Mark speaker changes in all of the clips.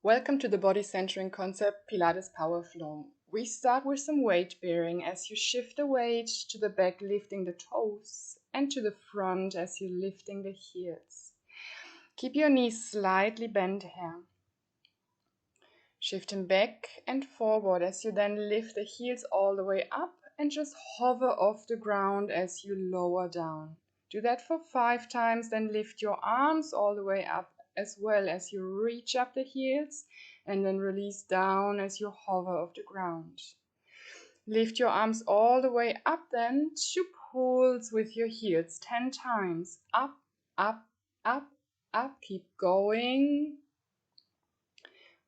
Speaker 1: Welcome to the body centering concept Pilates Power Flow. We start with some weight bearing as you shift the weight to the back, lifting the toes, and to the front as you're lifting the heels. Keep your knees slightly bent here. Shift them back and forward as you then lift the heels all the way up and just hover off the ground as you lower down. Do that for 5 times, then lift your arms all the way up as well as you reach up the heels and then release down as you hover off the ground. Lift your arms all the way up then to pulse with your heels 10 times. Up, up, up, up. Keep going.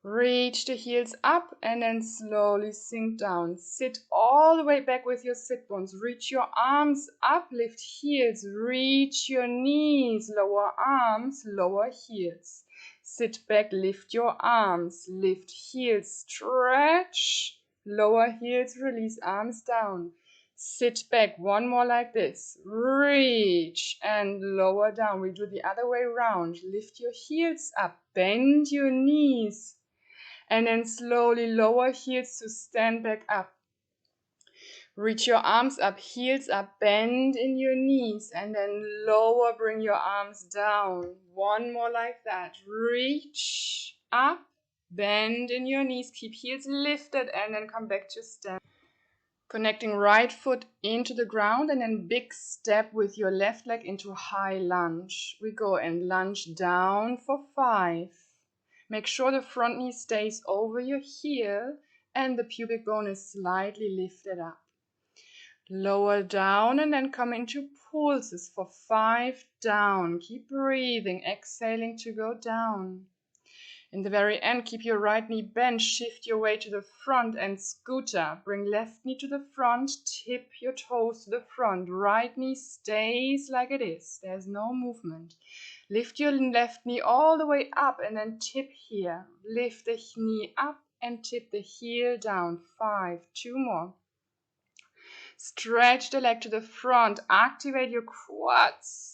Speaker 1: Reach the heels up and then slowly sink down. Sit all the way back with your sit bones. Reach your arms up, lift heels, reach your knees, lower arms, lower heels. Sit back, lift your arms, lift heels, stretch, lower heels, release arms down. Sit back, one more like this. Reach and lower down. We do the other way around. Lift your heels up, bend your knees. And then slowly lower heels to stand back up. Reach your arms up, heels up, bend in your knees, and then lower, bring your arms down. One more like that. Reach up, bend in your knees, keep heels lifted, and then come back to stand. Connecting right foot into the ground, and then big step with your left leg into high lunge. We go and lunge down for 5. Make sure the front knee stays over your heel and the pubic bone is slightly lifted up. Lower down and then come into pulses for 5 down. Keep breathing, exhaling to go down. In the very end, keep your right knee bent, shift your weight to the front and scooter. Bring left knee to the front, tip your toes to the front. Right knee stays like it is. There's no movement. Lift your left knee all the way up and then tip here. Lift the knee up and tip the heel down. 5, 2 more. Stretch the leg to the front. Activate your quads.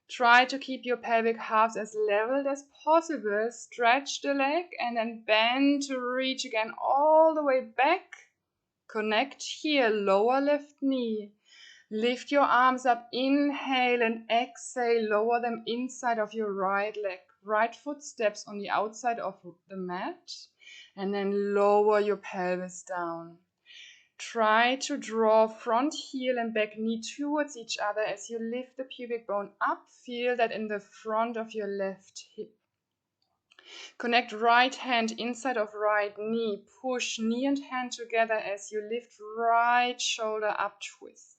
Speaker 1: Try to keep your pelvic halves as leveled as possible. Stretch the leg and then bend to reach again all the way back. Connect here, lower left knee. Lift your arms up, inhale and exhale, lower them inside of your right leg. Right foot steps on the outside of the mat and then lower your pelvis down. Try to draw front heel and back knee towards each other as you lift the pubic bone up. Feel that in the front of your left hip. Connect right hand inside of right knee. Push knee and hand together as you lift right shoulder up, twist.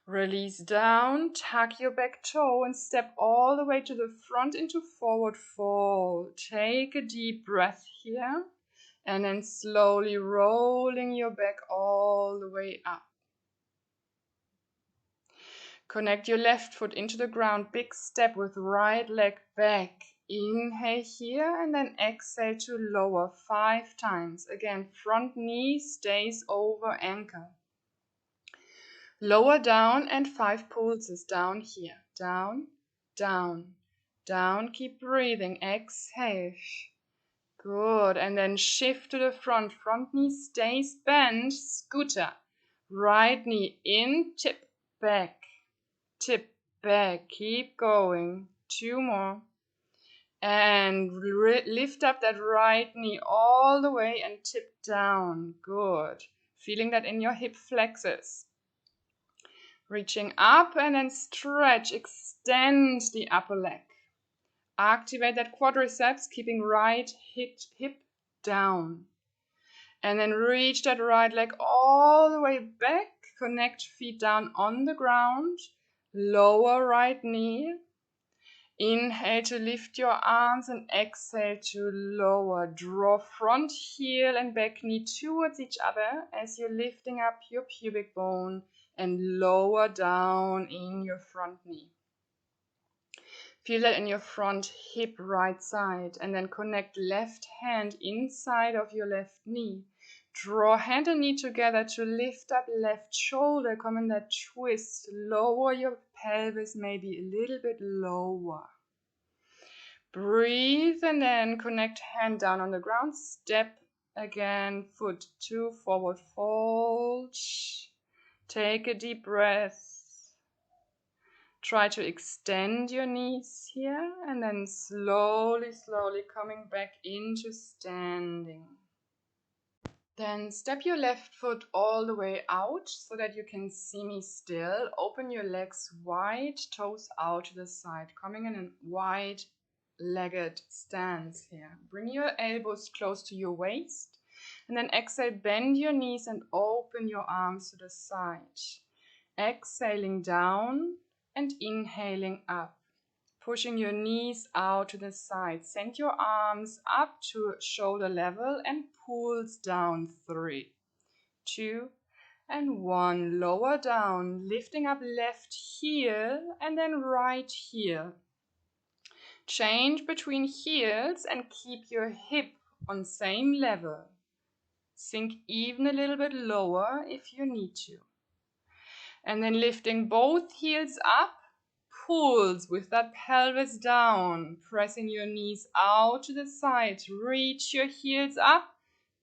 Speaker 1: Release down, tuck your back toe and step all the way to the front into forward fold. Take a deep breath here. And then slowly rolling your back all the way up. Connect your left foot into the ground. Big step with right leg back. Inhale here and then exhale to lower 5 times. Again, front knee stays over ankle. Lower down and 5 pulses down here. Down, down, down. Keep breathing. Exhale. Good, and then shift to the front. Front knee stays bent, scooter. Right knee in, tip, back, keep going. 2 more. And lift up that right knee all the way and tip down. Good. Feeling that in your hip flexors. Reaching up and then stretch, extend the upper leg. Activate that quadriceps, keeping right hip down. And then reach that right leg all the way back. Connect feet down on the ground. Lower right knee. Inhale to lift your arms and exhale to lower. Draw front heel and back knee towards each other as you're lifting up your pubic bone and lower down in your front knee. Feel that in your front hip right side and then connect left hand inside of your left knee. Draw hand and knee together to lift up left shoulder. Come in that twist. Lower your pelvis maybe a little bit lower. Breathe and then connect hand down on the ground. Step again, foot 2, forward fold. Take a deep breath. Try to extend your knees here and then slowly, slowly coming back into standing. Then step your left foot all the way out so that you can see me still. Open your legs wide, toes out to the side, coming in a wide-legged stance here. Bring your elbows close to your waist and then exhale, bend your knees and open your arms to the side. Exhaling down and inhaling up. Pushing your knees out to the side. Send your arms up to shoulder level and pulls down. 3, 2, and 1. Lower down, lifting up left heel and then right heel. Change between heels and keep your hip on same level. Sink even a little bit lower if you need to. And then lifting both heels up. Pulls with that pelvis down, pressing your knees out to the side, reach your heels up,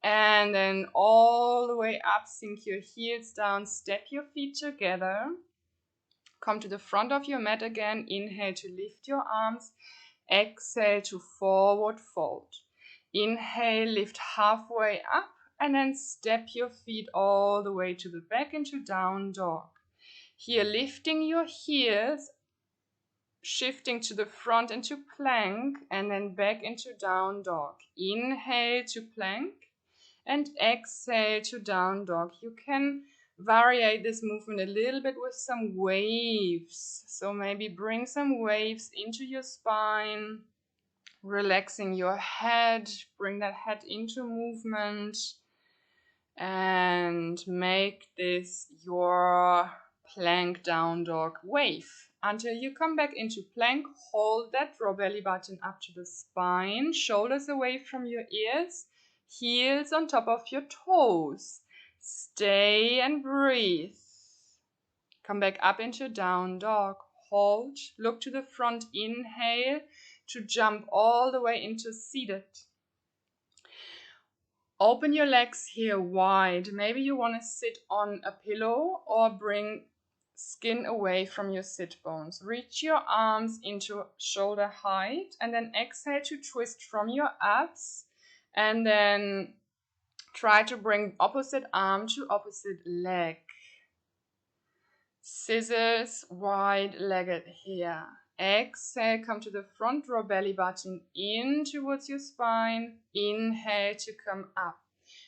Speaker 1: and then all the way up, sink your heels down, step your feet together, come to the front of your mat again, inhale to lift your arms, exhale to forward fold. Inhale, lift halfway up, and then step your feet all the way to the back into down dog. Here, lifting your heels, shifting to the front into plank and then back into down dog. Inhale to plank and exhale to down dog. You can vary this movement a little bit with some waves. So maybe bring some waves into your spine, relaxing your head, bring that head into movement and make this your plank down dog wave. Until you come back into plank, hold that, draw belly button up to the spine, shoulders away from your ears, heels on top of your toes. Stay and breathe. Come back up into down dog. Hold, look to the front, inhale to jump all the way into seated. Open your legs here wide. Maybe you want to sit on a pillow or bring skin away from your sit bones. Reach your arms into shoulder height and then exhale to twist from your abs and then try to bring opposite arm to opposite leg. Scissors, wide-legged here. Exhale, come to the front, draw belly button in towards your spine. Inhale to come up.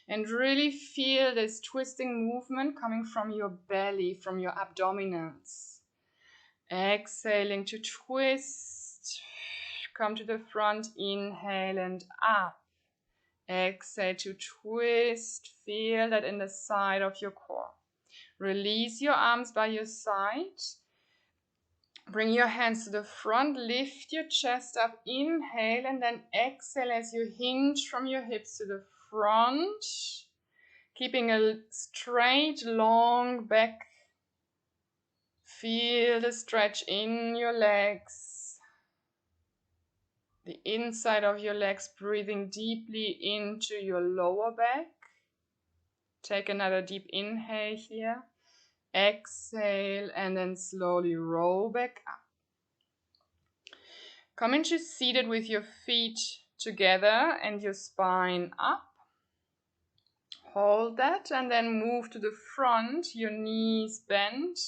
Speaker 1: And really feel this twisting movement coming from your belly, from your abdominals. Exhaling to twist. Come to the front, inhale and up. Exhale to twist. Feel that in the side of your core. Release your arms by your side. Bring your hands to the front, lift your chest up, inhale, and then exhale as you hinge from your hips to the front, keeping a straight, long back. Feel the stretch in your legs, the inside of your legs, breathing deeply into your lower back. Take another deep inhale here. Exhale and then slowly roll back up. Come into seated with your feet together and your spine up. Hold that and then move to the front, your knees bent.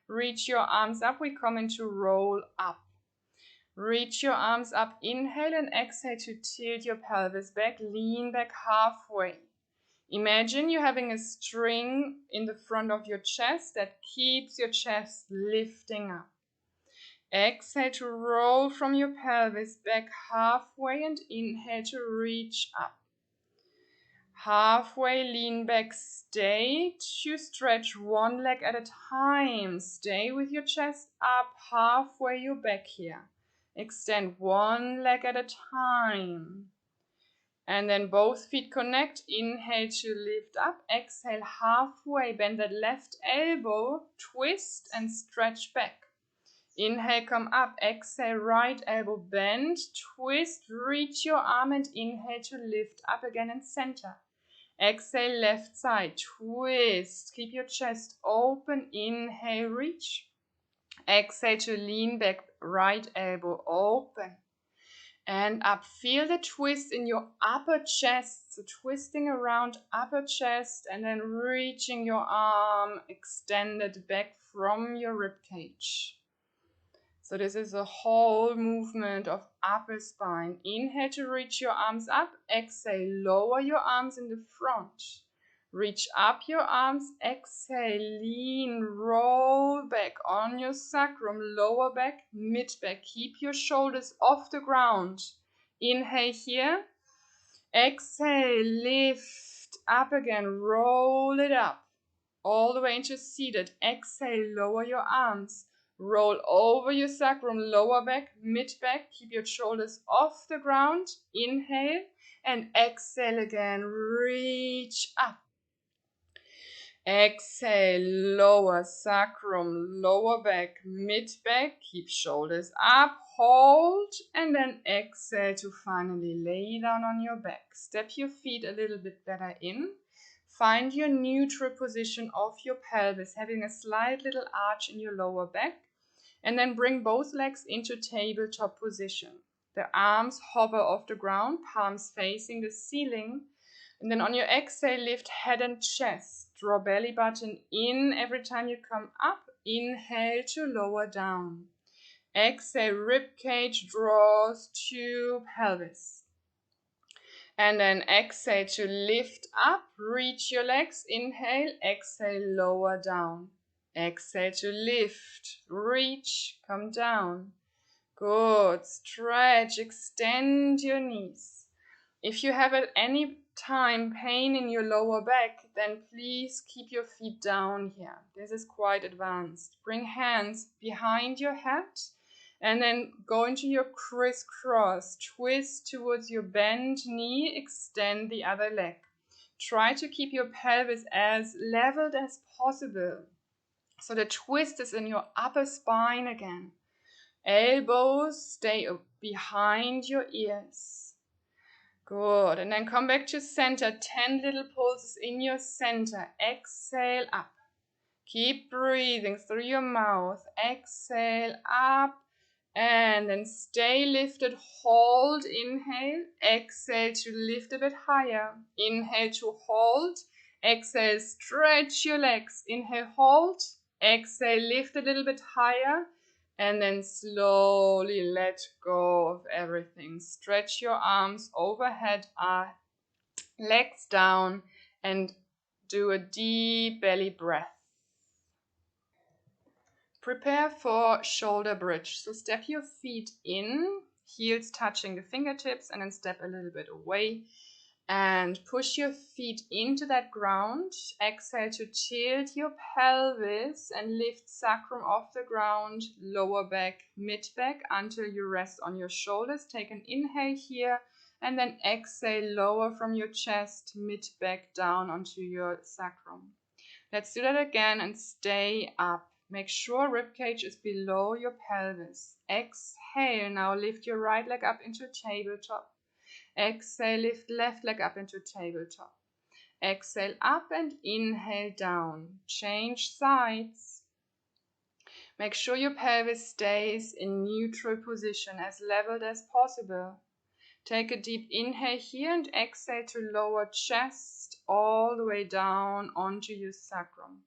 Speaker 1: Reach your arms up, we come into roll up. Reach your arms up, inhale and exhale to tilt your pelvis back, lean back halfway. Imagine you having a string in the front of your chest that keeps your chest lifting up. Exhale to roll from your pelvis back halfway and inhale to reach up. Halfway lean back, stay to stretch one leg at a time. Stay with your chest up, halfway your back here. Extend one leg at a time. And then both feet connect. Inhale to lift up. Exhale halfway. Bend that left elbow. Twist and stretch back. Inhale, come up. Exhale, right elbow bend, twist, reach your arm and inhale to lift up again and center. Exhale, left side, twist, keep your chest open. Inhale, reach. Exhale to lean back, right elbow open. And up, feel the twist in your upper chest, so twisting around upper chest and then reaching your arm extended back from your rib cage. So this is a whole movement of upper spine. Inhale to reach your arms up, exhale, lower your arms in the front. Reach up your arms, exhale, lean, roll back on your sacrum, lower back, mid back. Keep your shoulders off the ground. Inhale here, exhale, lift up again, roll it up, all the way into seated. Exhale, lower your arms, roll over your sacrum, lower back, mid back. Keep your shoulders off the ground. Inhale and exhale again, reach up. Exhale, lower sacrum, lower back, mid back, keep shoulders up, hold, and then exhale to finally lay down on your back. Step your feet a little bit better in. Find your neutral position of your pelvis, having a slight little arch in your lower back, and then bring both legs into tabletop position. The arms hover off the ground, palms facing the ceiling. And then on your exhale, lift head and chest. Draw belly button in every time you come up. Inhale to lower down. Exhale, rib cage draws to pelvis. And then exhale to lift up. Reach your legs. Inhale, exhale, lower down. Exhale to lift. Reach, come down. Good. Stretch, extend your knees. If you have at any time pain in your lower back, then please keep your feet down here. This is quite advanced. Bring hands behind your head and then go into your crisscross. Twist towards your bent knee, extend the other leg. Try to keep your pelvis as leveled as possible. So the twist is in your upper spine again. Elbows stay behind your ears. Good. And then come back to center. 10 little pulses in your center. Exhale up. Keep breathing through your mouth. Exhale up. And then stay lifted. Hold. Inhale. Exhale to lift a bit higher. Inhale to hold. Exhale. Stretch your legs. Inhale. Hold. Exhale. Lift a little bit higher. And then slowly let go of everything. Stretch your arms overhead, legs down, and do a deep belly breath. Prepare for shoulder bridge. So step your feet in, heels touching the fingertips, and then step a little bit away. And push your feet into that ground. Exhale to tilt your pelvis and lift sacrum off the ground, lower back, mid back until you rest on your shoulders. Take an inhale here and then exhale, lower from your chest, mid back down onto your sacrum. Let's do that again and stay up. Make sure ribcage is below your pelvis. Exhale, now lift your right leg up into tabletop. Exhale, lift left leg up into tabletop. Exhale up and inhale down. Change sides. Make sure your pelvis stays in neutral position, as leveled as possible. Take a deep inhale here and exhale to lower chest all the way down onto your sacrum.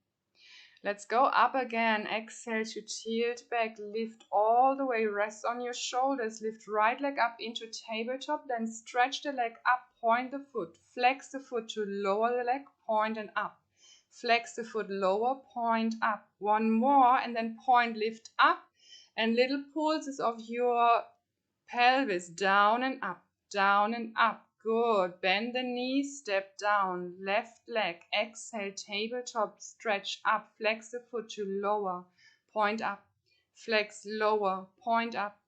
Speaker 1: Let's go up again. Exhale to tilt back, lift all the way, rest on your shoulders, lift right leg up into tabletop, then stretch the leg up, point the foot, flex the foot to lower the leg, point and up. Flex the foot lower, point up. One more and then point, lift up, and little pulses of your pelvis down and up, down and up. Good. Bend the knees, step down. Left leg, exhale, tabletop, stretch up. Flex the foot to lower, point up. Flex lower, point up.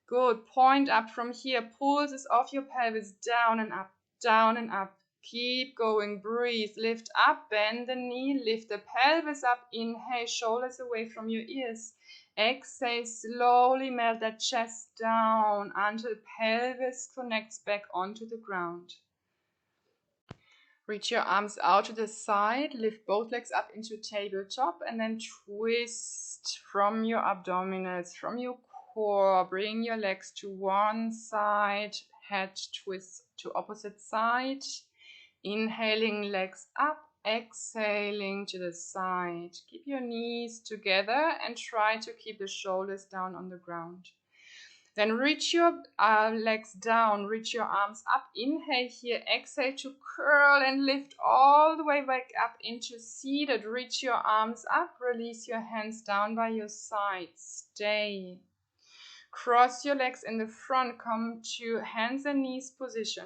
Speaker 1: Good. Point up from here. Pulses off your pelvis down and up, down and up. Keep going. Breathe. Lift up, bend the knee, lift the pelvis up. Inhale, shoulders away from your ears. Exhale, slowly melt that chest down until pelvis connects back onto the ground. Reach your arms out to the side, lift both legs up into tabletop, and then twist from your abdominals, from your core. Bring your legs to one side, head twist to opposite side. Inhaling, legs up, exhaling to the side. Keep your knees together and try to keep the shoulders down on the ground. Then reach your legs down, reach your arms up. Inhale here, exhale to curl and lift all the way back up into seated. Reach your arms up, release your hands down by your sides. Stay. Cross your legs in the front, come to hands and knees position.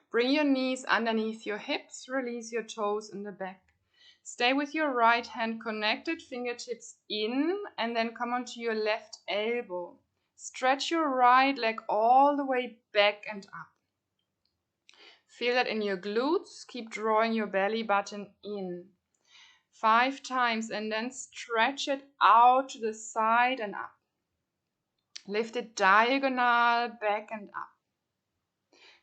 Speaker 1: Bring your knees underneath your hips, release your toes in the back. Stay with your right hand connected, fingertips in, and then come onto your left elbow. Stretch your right leg all the way back and up. Feel that in your glutes. Keep drawing your belly button in. 5 times and then stretch it out to the side and up. Lift it diagonal back and up.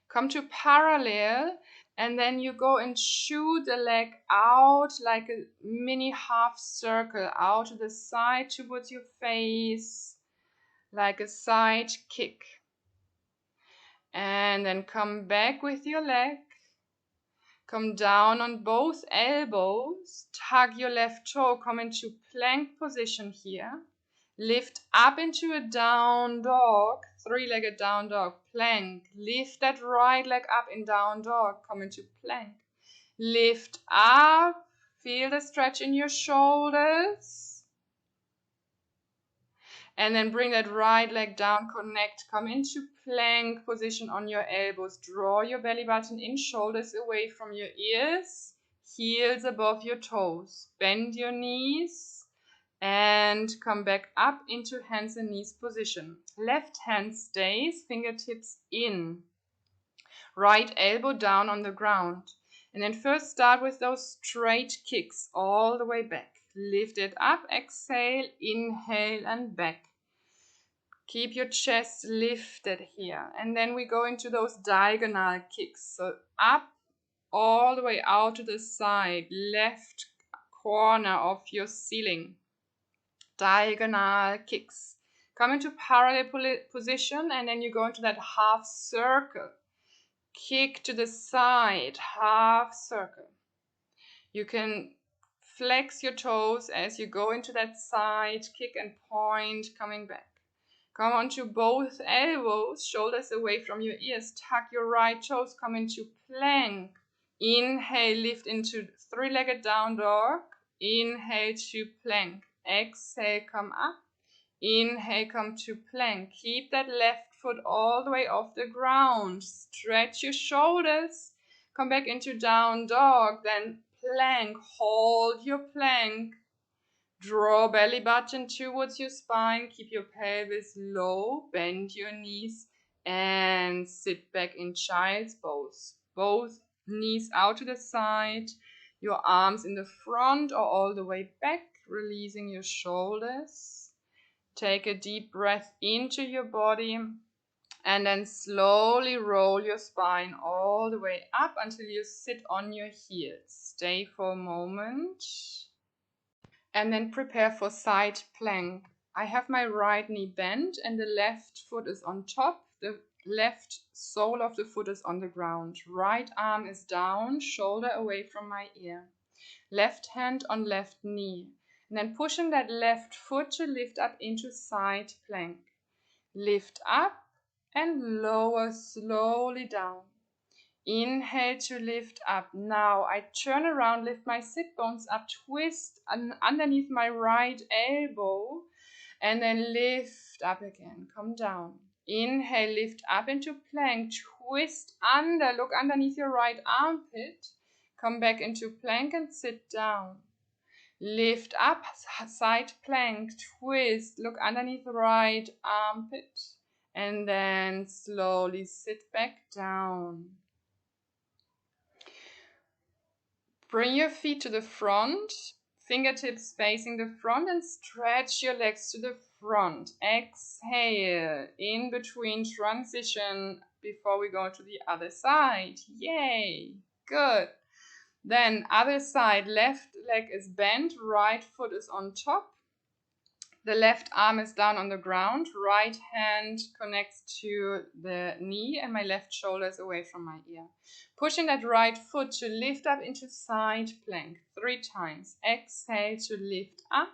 Speaker 1: Come to parallel and then you go and shoot the leg out like a mini half circle out to the side towards your face. Like a side kick. And then come back with your leg. Come down on both elbows. Tug your left toe. Come into plank position here. Lift up into a down dog. 3-legged down dog. Plank. Lift that right leg up in down dog. Come into plank. Lift up. Feel the stretch in your shoulders. And then bring that right leg down, connect, come into plank position on your elbows. Draw your belly button in, shoulders away from your ears, heels above your toes. Bend your knees and come back up into hands and knees position. Left hand stays, fingertips in. Right elbow down on the ground. And then first start with those straight kicks all the way back. Lift it up, exhale, inhale and back. Keep your chest lifted here. And then we go into those diagonal kicks. So up, all the way out to the side, left corner of your ceiling. Diagonal kicks. Come into parallel position and then you go into that half circle. Kick to the side, half circle. You can flex your toes as you go into that side, kick and point, coming back. Come onto both elbows, shoulders away from your ears. Tuck your right toes, come into plank. Inhale, lift into 3-legged down dog. Inhale to plank. Exhale, come up. Inhale, come to plank. Keep that left foot all the way off the ground. Stretch your shoulders. Come back into down dog, then plank. Hold your plank. Draw belly button towards your spine. Keep your pelvis low. Bend your knees and sit back in child's pose. Both knees out to the side. Your arms in the front or all the way back. Releasing your shoulders. Take a deep breath into your body. And then slowly roll your spine all the way up until you sit on your heels. Stay for a moment. And then prepare for side plank. I have my right knee bent and the left foot is on top. The left sole of the foot is on the ground. Right arm is down, shoulder away from my ear. Left hand on left knee. And then pushing that left foot to lift up into side plank. Lift up and lower slowly down. Inhale to lift up. Now I turn around, lift my sit bones up, twist underneath my right elbow, and then lift up again. Come down. Inhale, lift up into plank, twist under, look underneath your right armpit. Come back into plank and sit down. Lift up, side plank, twist, look underneath the right armpit, and then slowly sit back down. Bring your feet to the front, Fingertips facing the front and stretch your legs to the front. Exhale, in between transition before we go to the other side. Yay, good. Then other side, left leg is bent, right foot is on top. The left arm is down on the ground, right hand connects to the knee and my left shoulder is away from my ear. Pushing that right foot to lift up into side plank 3 times. Exhale to lift up.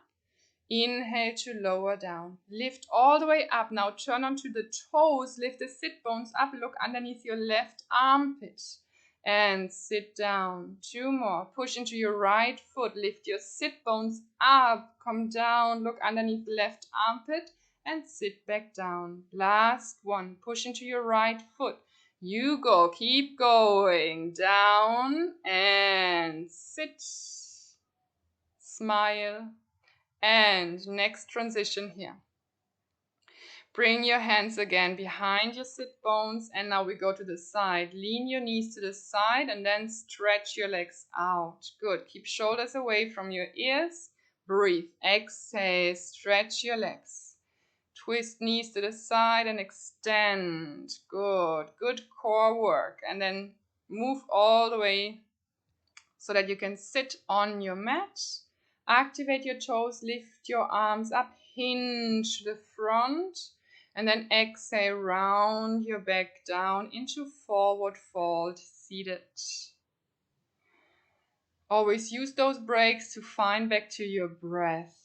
Speaker 1: Inhale to lower down. Lift all the way up. Now turn onto the toes. Lift the sit bones up. Look underneath your left armpit. And sit down. 2 more. Push into your right foot. Lift your sit bones up. Come down. Look underneath the left armpit. And sit back down. Last one. Push into your right foot. You go. Keep going. Down. And sit. Smile. And next transition here. Bring your hands again behind your sit bones and now we go to the side. Lean your knees to the side and then stretch your legs out. Good. Keep shoulders away from your ears. Breathe. Exhale. Stretch your legs. Twist knees to the side and extend. Good. Good core work. And then move all the way so that you can sit on your mat. Activate your toes. Lift your arms up. Hinge to the front. And then exhale, round your back down into forward fold, seated. Always use those breaks to find back to your breath.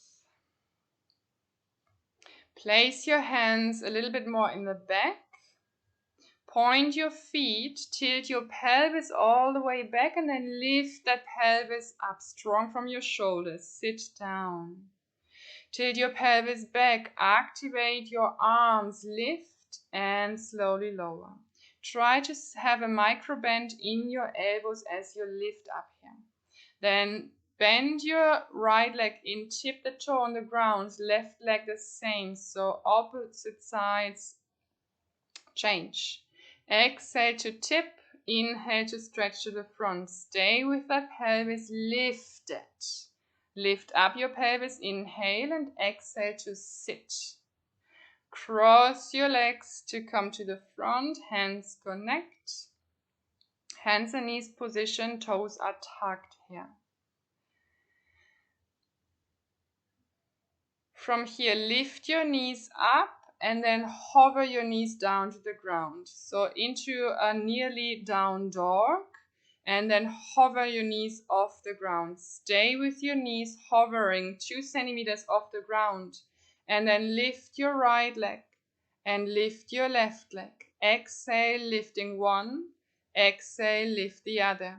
Speaker 1: Place your hands a little bit more in the back. Point your feet, tilt your pelvis all the way back and then lift that pelvis up, strong from your shoulders. Sit down. Tilt your pelvis back, activate your arms, lift and slowly lower. Try to have a micro bend in your elbows as you lift up here. Then bend your right leg in, tip the toe on the ground, left leg the same, so opposite sides change. Exhale to tip, inhale to stretch to the front. Stay with that pelvis lifted. Lift up your pelvis, inhale and exhale to sit. Cross your legs to come to the front, hands connect. Hands and knees position, toes are tucked here. From here, lift your knees up and then hover your knees down to the ground. So into a nearly down dog. And then hover your knees off the ground. Stay with your knees hovering 2 centimeters off the ground. And then lift your right leg and lift your left leg. Exhale, lifting one. Exhale, lift the other.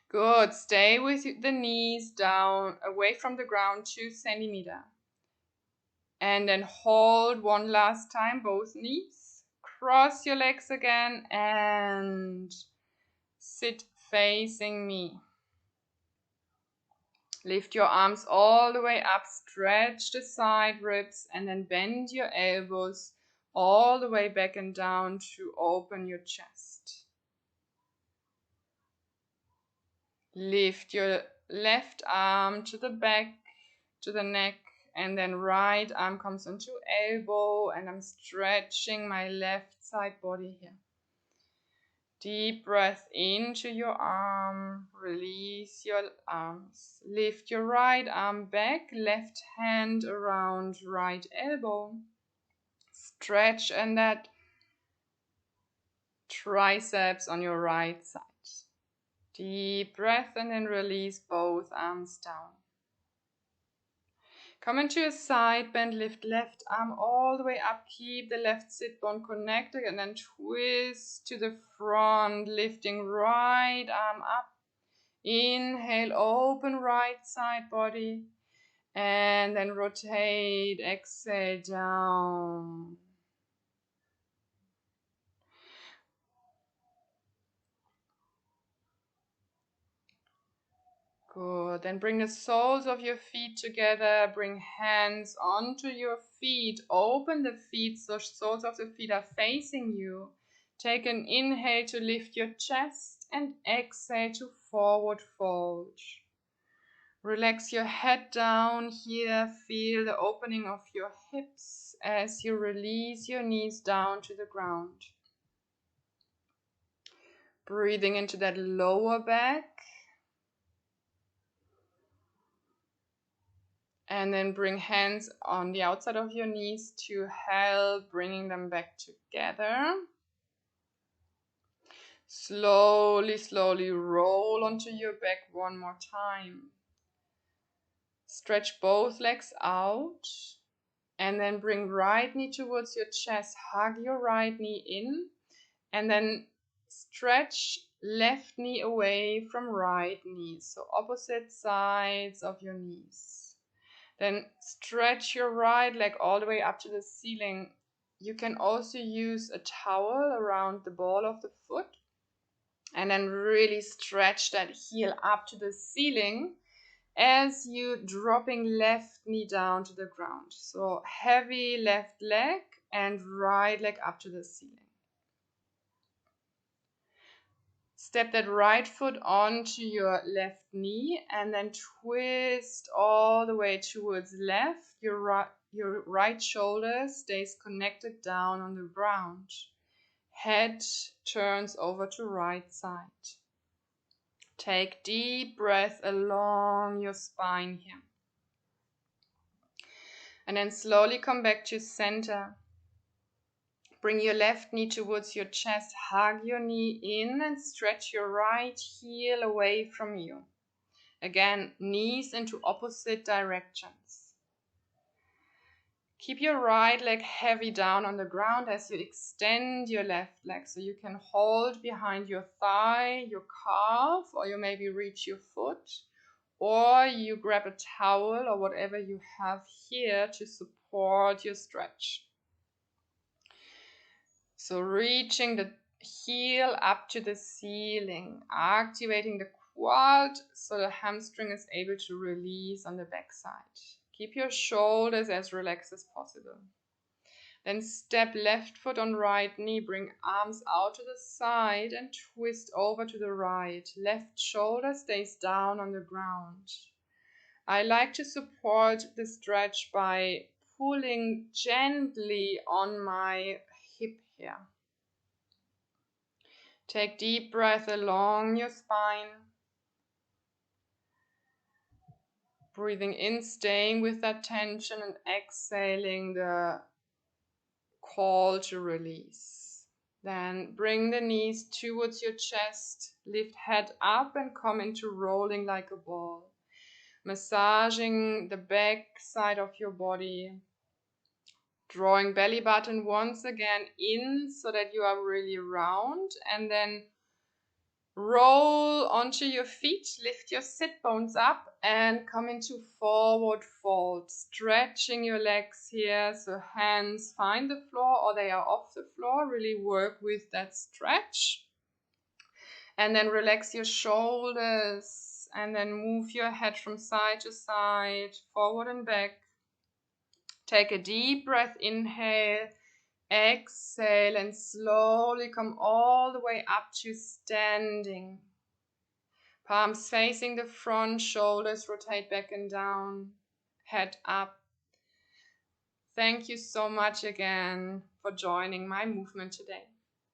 Speaker 1: Good. Stay with the knees down, away from the ground, 2 centimeters. And then hold one last time, both knees. Cross your legs again and sit facing me. Lift your arms all the way up, stretch the side ribs and then bend your elbows all the way back and down to open your chest. Lift your left arm to the back, to the neck, and then right arm comes onto elbow and I'm stretching my left side body here. Deep breath into your arm, release your arms. Lift your right arm back, left hand around right elbow. Stretch and that triceps on your right side. Deep breath and then release both arms down. Come into a side bend, lift left arm all the way up, keep the left sit bone connected and then twist to the front, lifting right arm up. Inhale, open right side body and then rotate, exhale down. Good. Then bring the soles of your feet together. Bring hands onto your feet. Open the feet so soles of the feet are facing you. Take an inhale to lift your chest and exhale to forward fold. Relax your head down here. Feel the opening of your hips as you release your knees down to the ground. Breathing into that lower back. And then bring hands on the outside of your knees to help bringing them back together. Slowly, slowly roll onto your back one more time. Stretch both legs out. And then bring right knee towards your chest. Hug your right knee in. And then stretch left knee away from right knee. So opposite sides of your knees. Then stretch your right leg all the way up to the ceiling. You can also use a towel around the ball of the foot. And then really stretch that heel up to the ceiling as you dropping left knee down to the ground. So heavy left leg and right leg up to the ceiling. Step that right foot onto your left knee and then twist all the way towards left. Your right shoulder stays connected down on the ground. Head turns over to right side. Take deep breath along your spine here. And then slowly come back to center. Bring your left knee towards your chest. Hug your knee in and stretch your right heel away from you. Again, knees into opposite directions. Keep your right leg heavy down on the ground as you extend your left leg. So you can hold behind your thigh, your calf, or you maybe reach your foot. Or you grab a towel or whatever you have here to support your stretch. So reaching the heel up to the ceiling, activating the quad so the hamstring is able to release on the backside. Keep your shoulders as relaxed as possible. Then step left foot on right knee, bring arms out to the side and twist over to the right. Left shoulder stays down on the ground. I like to support the stretch by pulling gently on my hip here. Take deep breath along your spine. Breathing in, staying with that tension, and exhaling the call to release. Then bring the knees towards your chest, lift head up and come into rolling like a ball. Massaging the back side of your body. Drawing belly button once again in so that you are really round, and then roll onto your feet, lift your sit bones up and come into forward fold, stretching your legs here. So hands find the floor or they are off the floor. Really work with that stretch. And then relax your shoulders and then move your head from side to side, forward and back. Take a deep breath, inhale. Exhale and slowly come all the way up to standing. Palms facing the front, shoulders rotate back and down, head up. Thank you so much again for joining my movement today.